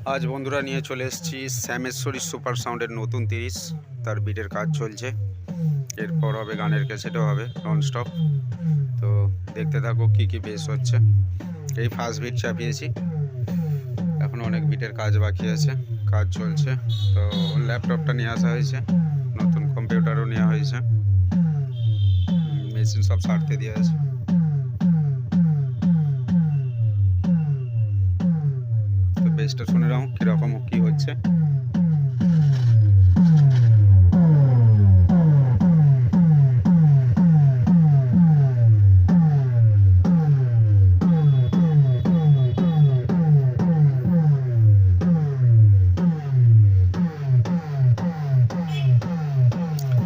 आज बंधुरा निये चले एसेছি শ্যামেশ্বরী সুপার সাউন্ডের নতুন 30 তার বিটের কাজ চলছে। এরপর হবে গানের ক্যাসেটও হবে নন স্টপ। তো দেখতে থাকো কি কি বেস হচ্ছে। এই ফার্স্ট বিট চাপিয়েছি, এখন অনেক বিটের কাজ বাকি আছে, কাজ চলছে। তো ল্যাপটপটা নিয়ে আসা হয়েছে, নতুন কম্পিউটারও নেওয়া হয়েছে, মেশিন সব সারতে দেওয়া আছে। তো বেসটা শুনে নাও কীরকম কী হচ্ছে।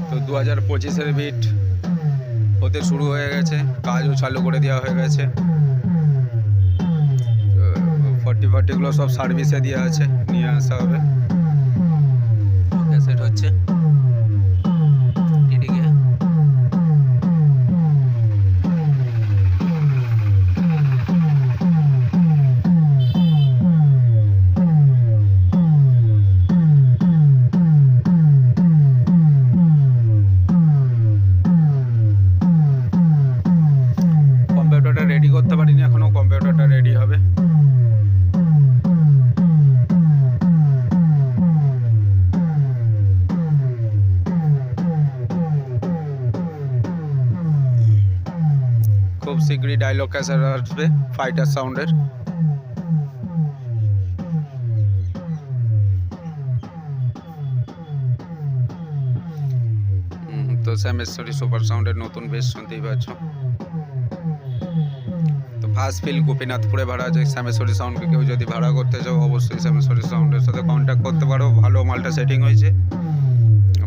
তো 2025-এর বিট হতে শুরু হয়ে গেছে, কাজও চালু করে দেওয়া হয়ে গেছে। 40-40গুলো সব সার্ভিসে দেওয়া আছে, নিয়ে আসা হবে। ক্যাসেট হচ্ছে এদিকে। কম্পিউটারটা রেডি করতে পারিনি এখনো, কম্পিউটারটা রেডি হবে। খুব শীঘ্রই ডায়লগ ক্যাসেট আসবে ফাইটার সাউন্ডের। তো শ্যামেশ্বরী সুপার সাউন্ডের নতুন বেস শুনতেই পাচ্ছ। তো ফার্স্ট ফিল গোপীনাথপুরে ভাড়া আছে। শ্যামেশ্বরী সাউন্ডকে কেউ যদি ভাড়া করতে চাও অবশ্যই শ্যামেশ্বরী সাউন্ডের সাথে কন্ট্যাক্ট করতে পারো। ভালো মালটা সেটিং হয়েছে,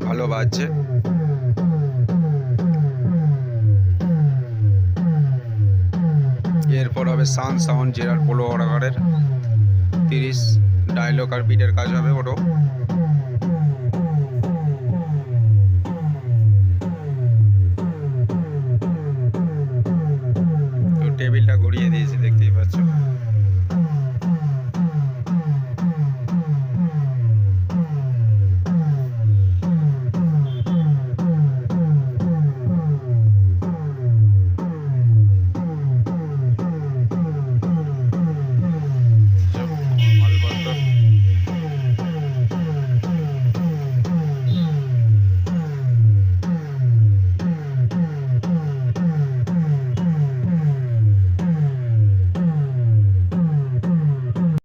ভালো বাজছে। এরপর হবে সান সাউন্ড জেরার পোলো অর্ডারের 30 ডায়লগ আর বিটের কাজ হবে ওরও।